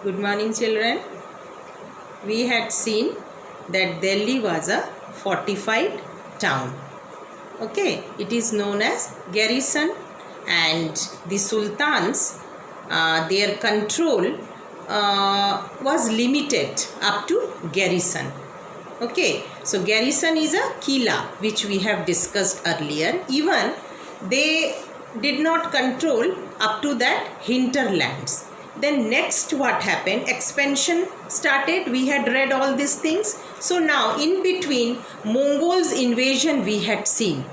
Good morning, children. We had seen that Delhi was a fortified town. Okay, it is known as garrison, and the sultans, their control was limited up to garrison. Okay, so garrison is a kila, which we have discussed earlier. Even they did not control up to that hinterlands. Then next what happened? Expansion started. We had read all these things. So now in between, Mongols invasion we had seen.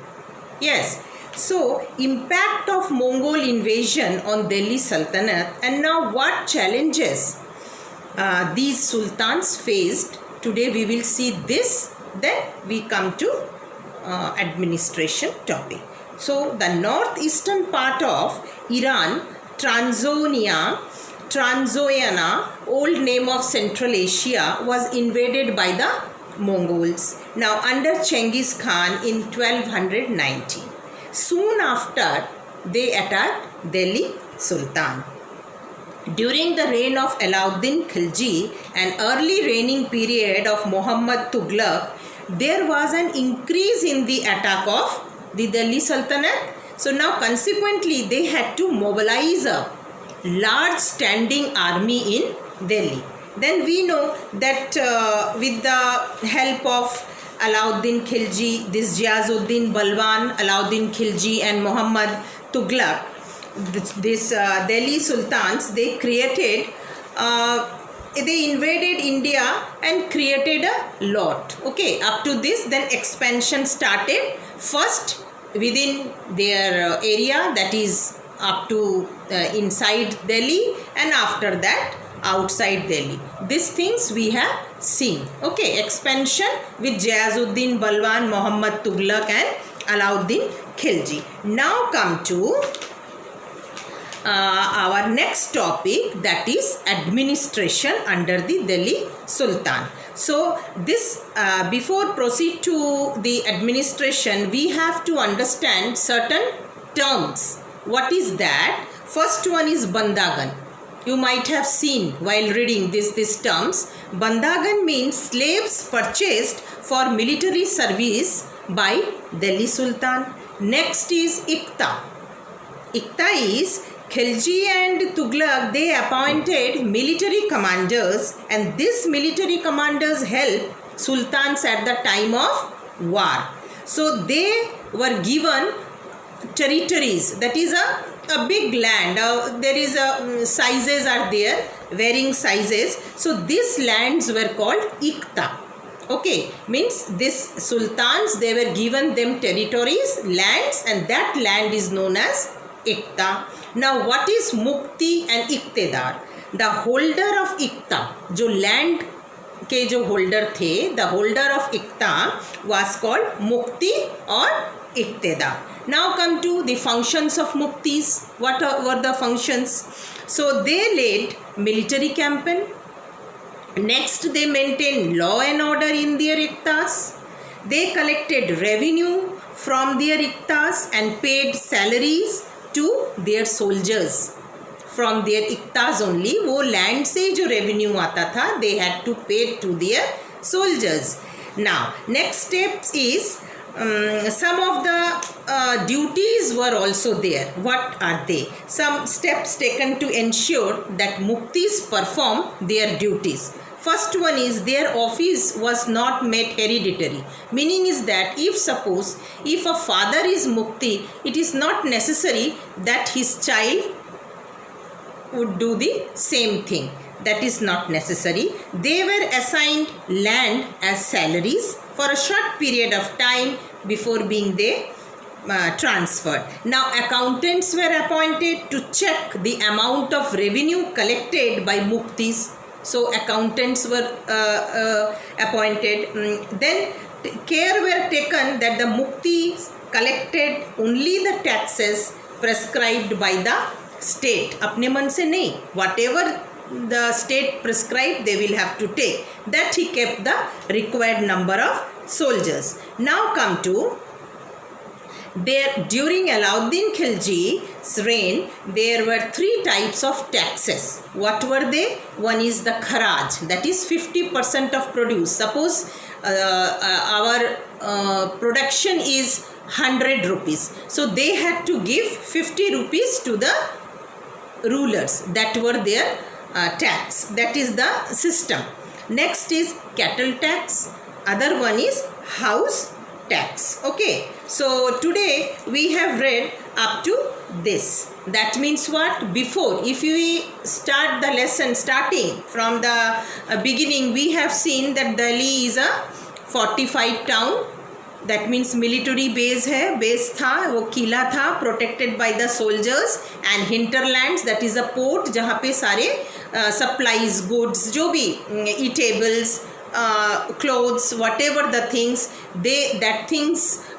Yes. So impact of Mongol invasion on Delhi Sultanate, and now what challenges these sultans faced. Today we will see this. Then we come to administration topic. So the northeastern part of Iran, Transoxiana, old name of Central Asia, was invaded by the Mongols. Now under Genghis Khan in 1290. Soon after, they attacked Delhi Sultan. During the reign of Alauddin Khilji, an early reigning period of Muhammad Tughlaq, there was an increase in the attack of the Delhi Sultanate. So now consequently they had to mobilize a large standing army in Delhi. Then we know that with the help of Alauddin Khilji, this Ghiazuddin Balwan, Alauddin Khilji and Muhammad Tughlaq, this Delhi Sultans, they created, they invaded India and created a lot. Okay, up to this, then expansion started. First within their area, that is up to inside Delhi, and after that outside Delhi. These things we have seen. Okay, expansion with Ghiazuddin Balwan, Muhammad Tughlaq and Alauddin Khilji. Now come to our next topic, that is administration under the Delhi Sultan. So this before proceed to the administration, we have to understand certain terms. What is that? First one is Bandagan. You might have seen while reading these terms. Bandagan means slaves purchased for military service by Delhi Sultan. Next is Iqta. Iqta is Khilji and Tughlaq, they appointed military commanders, and these military commanders helped sultans at the time of war. So they were given territories, that is a big land. There is sizes are there, varying sizes. So these lands were called Iqta. Okay, means this sultans, they were given them territories, lands, and that land is known as Iqta. Now what is Mukti and Iqtedar? The holder of Iqta, जो land के जो holder थे, the holder of Iqta was called Mukti or Iqtedar. Now come to the functions of Muktis. What were the functions? So they led military campaign. Next, they maintained law and order in their Iqtas. They collected revenue from their Iqtas and paid salaries to their soldiers. From their Iqtas only, वो land से जो revenue आता था, they had to pay to their soldiers. Now, next step is some of the duties were also there. What are they? Some steps taken to ensure that Muktis perform their duties. First one is their office was not made hereditary. Meaning is that if a father is Mukti, it is not necessary that his child would do the same thing. That is not necessary. They were assigned land as salaries for a short period of time before being they transferred. Now accountants were appointed to check the amount of revenue collected by Muktis. So accountants were appointed. Then care were taken that the Muktis collected only the taxes prescribed by the state. अपने मन से नहीं, whatever the state prescribed they will have to take. That he kept the required number of soldiers. Now come to There, during Alauddin Khilji's reign, there were 3 types of taxes. What were they? One is the kharaj, that is 50% of produce. Suppose our production is 100 rupees. So they had to give 50 rupees to the rulers. That were their tax. That is the system. Next is cattle tax. Other one is house tax. Okay. So today we have read up to this. That means what? Before, if we start the lesson starting from the beginning, we have seen that Delhi is a fortified town. That means military base है, base था, वो किला था, protected by the soldiers, and hinterlands, that is a port जहाँ पे सारे supplies, goods, जो भी eatables, clothes, whatever the things,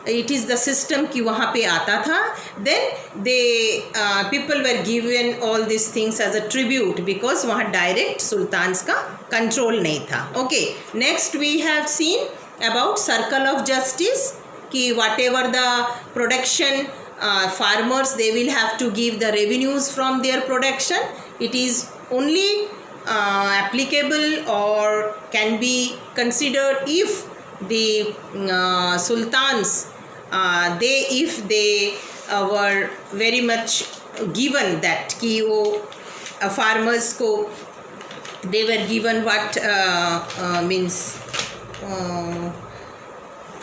it is the system कि वहाँ पे आता था. Then people were given all these things as a tribute because वहाँ direct sultans का control नहीं था. Okay, next we have seen about circle of justice, कि whatever the production, farmers, they will have to give the revenues from their production. It is only applicable or can be considered if the sultans, if they were very much given that कि वो farmers को they were given what means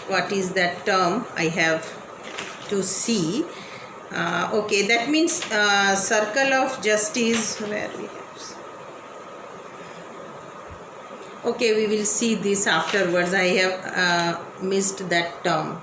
what is that term? I have to see. Okay, that means circle of justice, where we have. Okay, we will see this afterwards. I have missed that term.